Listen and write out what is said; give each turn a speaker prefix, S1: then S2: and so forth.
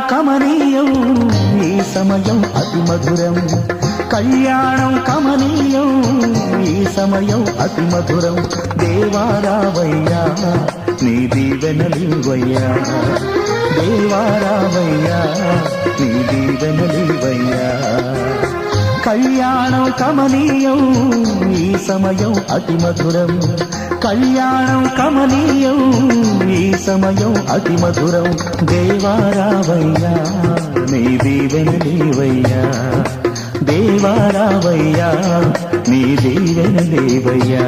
S1: కమనీయం ఈ సమయం అతి మధురం కళ్యాణం కమనీయం ఈ సమయం అతి మధురం దేవారావయ్యా నీ దీవెనలివయ్యా దేవారావయ్యా నీ దీవెనలివయ్యా కళ్యాణం కమనీయం ఈ సమయం అతి మధురం కళ్యాణం కమనీయం ఈ సమయం అతి మధురం దేవారావయ్యా నీ దీవెనలివయ్యా దేవారావయ్యా నీ దీవెనలివయ్యా